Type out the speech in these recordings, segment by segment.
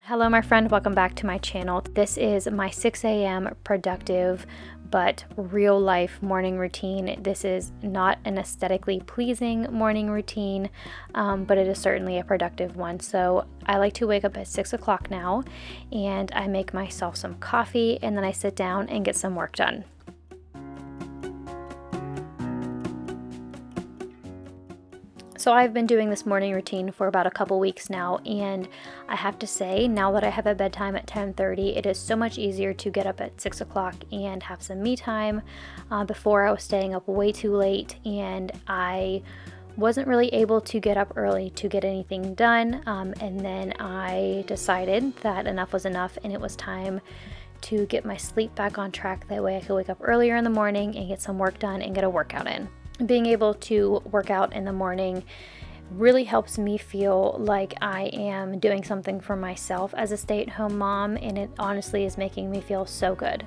Hello my friend, welcome back to my channel. This is my 6 a.m. productive but real life morning routine. This is not an aesthetically pleasing morning routine, but it is certainly a productive one. So I like to wake up at 6 o'clock now, and I make myself some coffee, and then I sit down and get some work done. So I've been doing this morning routine for about a couple weeks now, and I have to say, now that I have a bedtime at 10:30, it is so much easier to get up at 6 o'clock and have some me time. Before I was staying up way too late, and I wasn't really able to get up early to get anything done, and then I decided that enough was enough and it was time to get my sleep back on track. That way I could wake up earlier in the morning and get some work done and get a workout in. Being able to work out in the morning really helps me feel like I am doing something for myself as a stay-at-home mom, and it honestly is making me feel so good.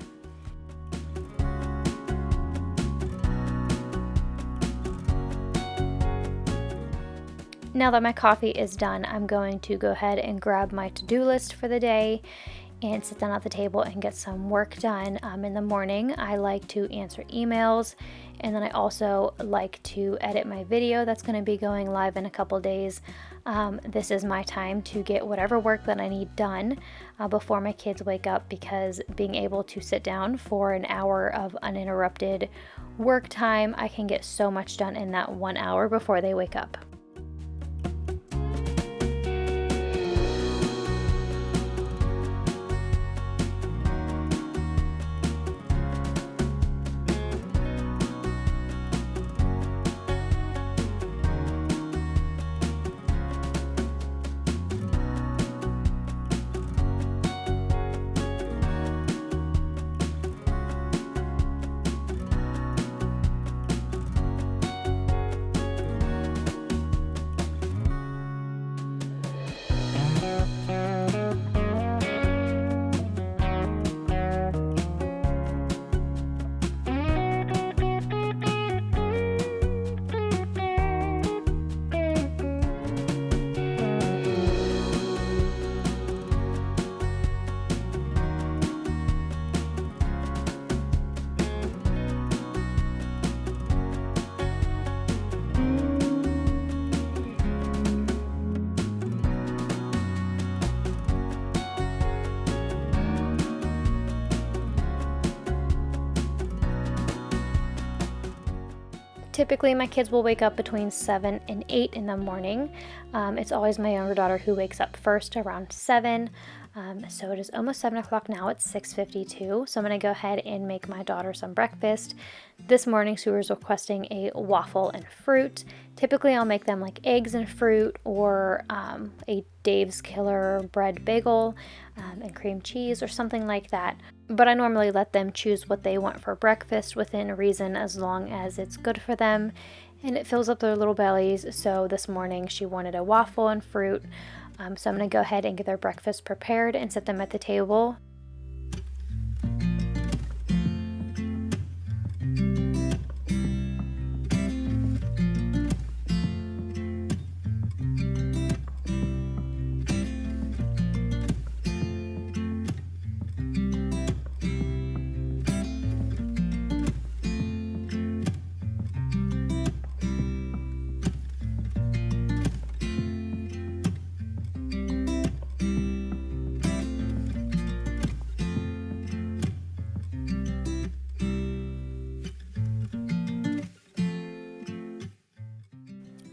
Now that my coffee is done, I'm going to go ahead and grab my to-do list for the day and sit down at the table and get some work done. In the morning, I like to answer emails, and then I also like to edit my video that's going to be going live in a couple days. This is my time to get whatever work that I need done before my kids wake up, because being able to sit down for an hour of uninterrupted work time, I can get so much done in that 1 hour before they wake up. Typically, my kids will wake up between 7 and 8 in the morning. It's always my younger daughter who wakes up first around 7. So it is almost 7 o'clock now. It's 6:52. So I'm going to go ahead and make my daughter some breakfast. This morning, she was requesting a waffle and fruit. Typically, I'll make them like eggs and fruit, or a Dave's Killer bread bagel and cream cheese or something like that. But I normally let them choose what they want for breakfast within reason, as long as it's good for them and it fills up their little bellies. So this morning she wanted a waffle and fruit. So I'm going to go ahead and get their breakfast prepared and set them at the table.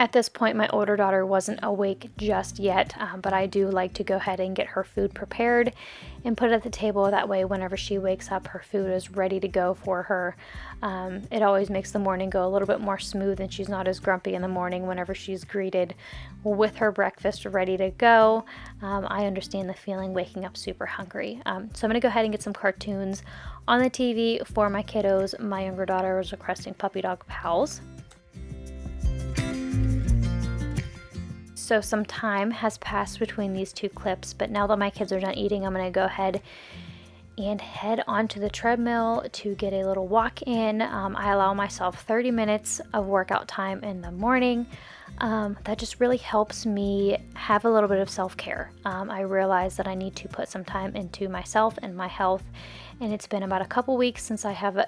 At this point, my older daughter wasn't awake just yet, but I do like to go ahead and get her food prepared and put it at the table. That way, whenever she wakes up, her food is ready to go for her. It always makes the morning go a little bit more smooth, and she's not as grumpy in the morning whenever she's greeted with her breakfast ready to go. I understand the feeling waking up super hungry. So I'm going to go ahead and get some cartoons on the TV for my kiddos. My younger daughter was requesting Puppy Dog Pals. So some time has passed between these two clips, but now that my kids are done eating, I'm going to go ahead and head onto the treadmill to get a little walk in. I allow myself 30 minutes of workout time in the morning. that just really helps me have a little bit of self-care. I realize that I need to put some time into myself and my health, and it's been about a couple weeks since I have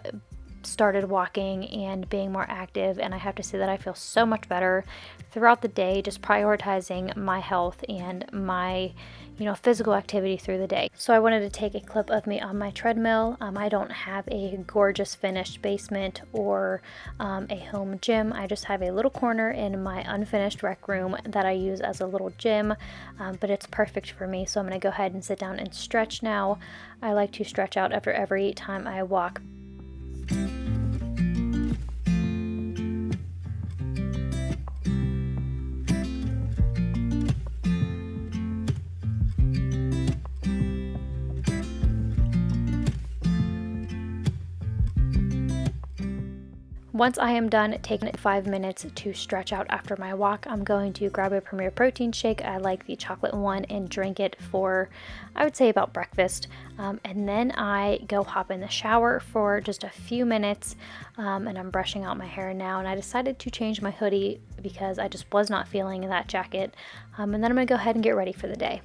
started walking and being more active, and I have to say that I feel so much better throughout the day, just prioritizing my health and my physical activity through the day. So I wanted to take a clip of me on my treadmill. I don't have a gorgeous finished basement or a home gym. I just have a little corner in my unfinished rec room that I use as a little gym, but it's perfect for me. So I'm going to go ahead and sit down and stretch now. I like to stretch out after every time I walk. Once I am done taking 5 minutes to stretch out after my walk, I'm going to grab a Premier Protein shake. I like the chocolate one, and drink it for, I would say, about breakfast. And then I go hop in the shower for just a few minutes, and I'm brushing out my hair now. And I decided to change my hoodie because I just was not feeling that jacket. And then I'm going to go ahead and get ready for the day.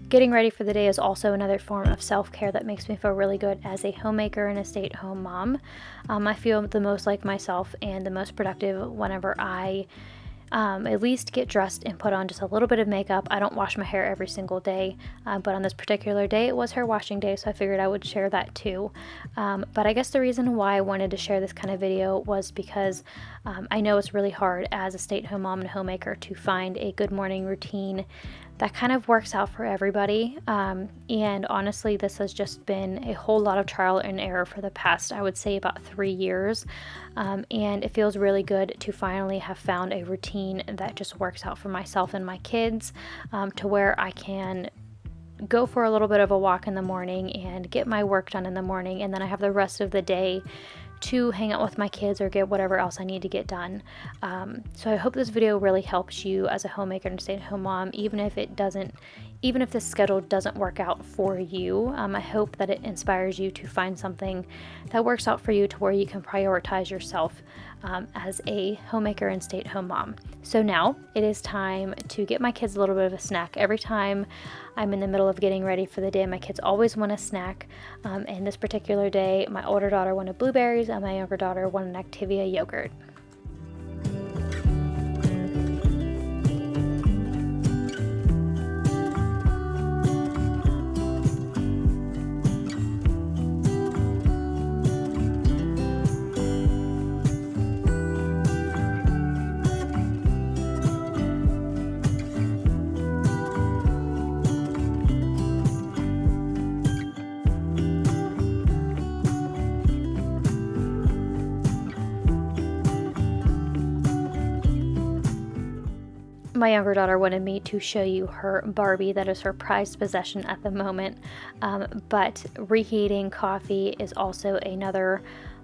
Getting ready for the day is also another form of self-care that makes me feel really good as a homemaker and a stay-at-home mom. I feel the most like myself and the most productive whenever I at least get dressed and put on just a little bit of makeup. I don't wash my hair every single day, but on this particular day it was hair washing day, so I figured I would share that too. But I guess the reason why I wanted to share this kind of video was because I know it's really hard as a stay-at-home mom and homemaker to find a good morning routine that kind of works out for everybody. And honestly, this has just been a whole lot of trial and error for the past, I would say, about 3 years. And it feels really good to finally have found a routine that just works out for myself and my kids, to where I can go for a little bit of a walk in the morning and get my work done in the morning, and then I have the rest of the day to hang out with my kids or get whatever else I need to get done. So I hope this video really helps you as a homemaker and stay-at-home mom, even if this schedule doesn't work out for you. I hope that it inspires you to find something that works out for you to where you can prioritize yourself as a homemaker and stay-at-home mom. So now it is time to get my kids a little bit of a snack. Every time I'm in the middle of getting ready for the day, my kids always want a snack. And this particular day, my older daughter wanted blueberries and my younger daughter wanted an Activia yogurt. My younger daughter wanted me to show you her Barbie. That is her prized possession at the moment. But reheating coffee is also another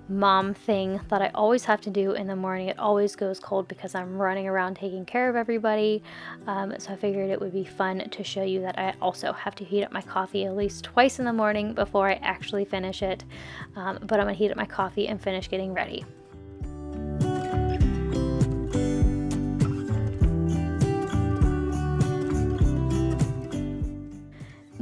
mom thing that I always have to do in the morning. It always goes cold because I'm running around taking care of everybody. So I figured it would be fun to show you that I also have to heat up my coffee at least twice in the morning before I actually finish it. But I'm going to heat up my coffee and finish getting ready.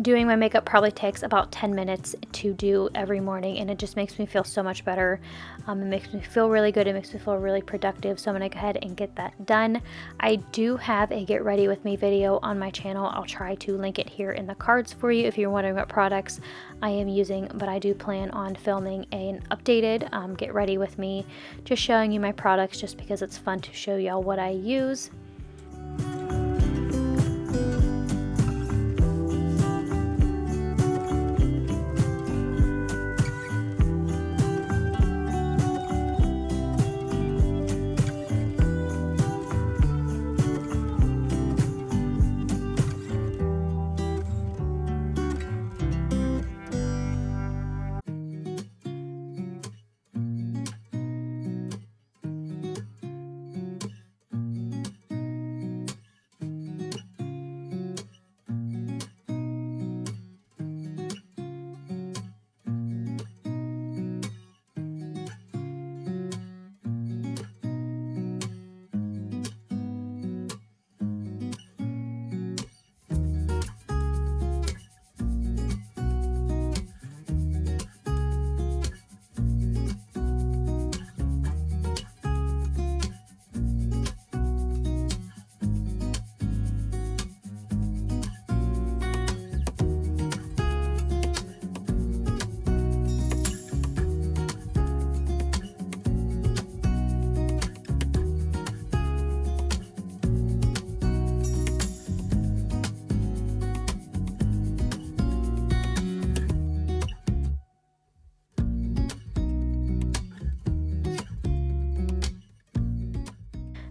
Doing my makeup probably takes about 10 minutes to do every morning, and it just makes me feel so much better. It makes me feel really good. It makes me feel really productive. So I'm going to go ahead and get that done. I do have a get ready with me video on my channel. I'll try to link it here in the cards for you if you're wondering what products I am using, but I do plan on filming an updated get ready with me, just showing you my products just because it's fun to show y'all what I use.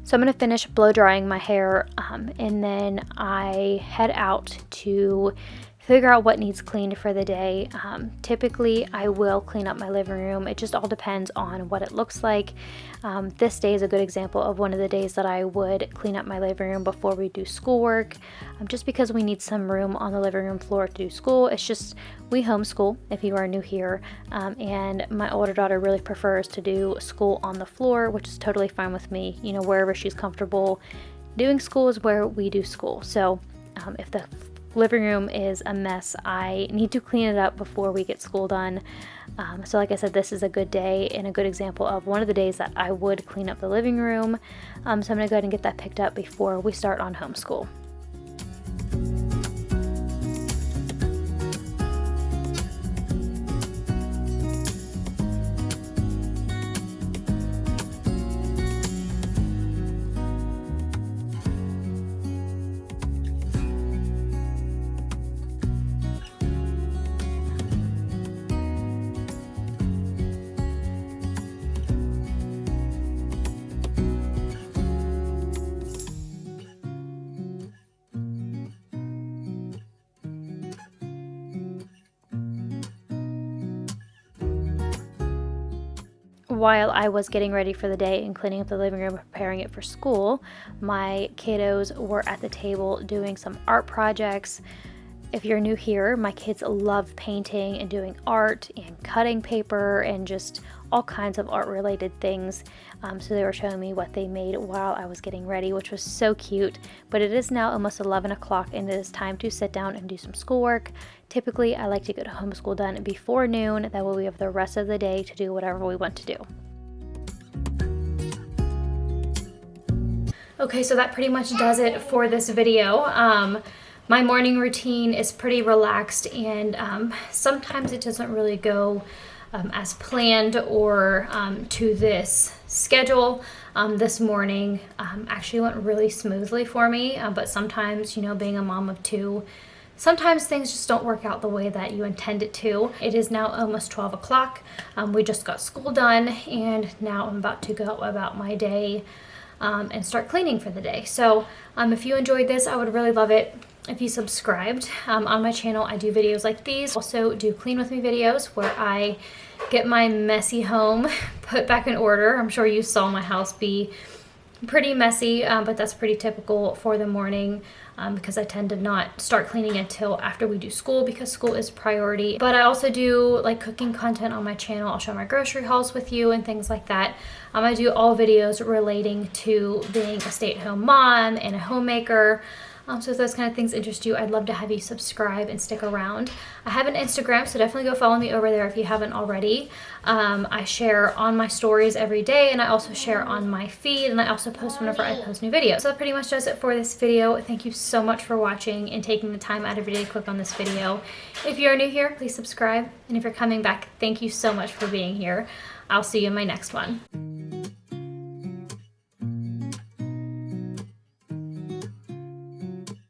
So I'm going to finish blow drying my hair and then I head out to figure out what needs cleaned for the day. Typically I will clean up my living room. It just all depends on what it looks like. This day is a good example of one of the days that I would clean up my living room before we do schoolwork, just because we need some room on the living room floor to do school. It's just, we homeschool if you are new here, and my older daughter really prefers to do school on the floor, which is totally fine with me. You know, wherever she's comfortable doing school is where we do school. So if the living room is a mess, I need to clean it up before we get school done. So like I said, this is a good day and a good example of one of the days that I would clean up the living room. So I'm gonna go ahead and get that picked up before we start on homeschool. While I was getting ready for the day and cleaning up the living room, preparing it for school, my kiddos were at the table doing some art projects. If you're new here, my kids love painting and doing art and cutting paper and just all kinds of art related things. So they were showing me what they made while I was getting ready, which was so cute. But it is now almost 11 o'clock and it is time to sit down and do some schoolwork. Typically, I like to get homeschool done before noon. That way we have the rest of the day to do whatever we want to do. Okay, so that pretty much does it for this video. My morning routine is pretty relaxed, and sometimes it doesn't really go as planned or to this schedule. This morning actually went really smoothly for me, but sometimes, you know, being a mom of two, sometimes things just don't work out the way that you intend it to. It is now almost 12 o'clock. We just got school done, and now I'm about to go about my day and start cleaning for the day. So if you enjoyed this, I would really love it if you subscribed. On my channel, I do videos like these. Also do clean with me videos where I get my messy home put back in order. I'm sure you saw my house be pretty messy, but that's pretty typical for the morning because I tend to not start cleaning until after we do school because school is priority. But I also do like cooking content on my channel. I'll share my grocery hauls with you and things like that. I do all videos relating to being a stay-at-home mom and a homemaker. So if those kind of things interest you, I'd love to have you subscribe and stick around. I have an Instagram, so definitely go follow me over there if you haven't already. I share on my stories every day, and I also share on my feed, and I also post whenever I post new videos. So that pretty much does it for this video. Thank you so much for watching and taking the time out of your day to click on this video. If you're new here, please subscribe. And if you're coming back, thank you so much for being here. I'll see you in my next one.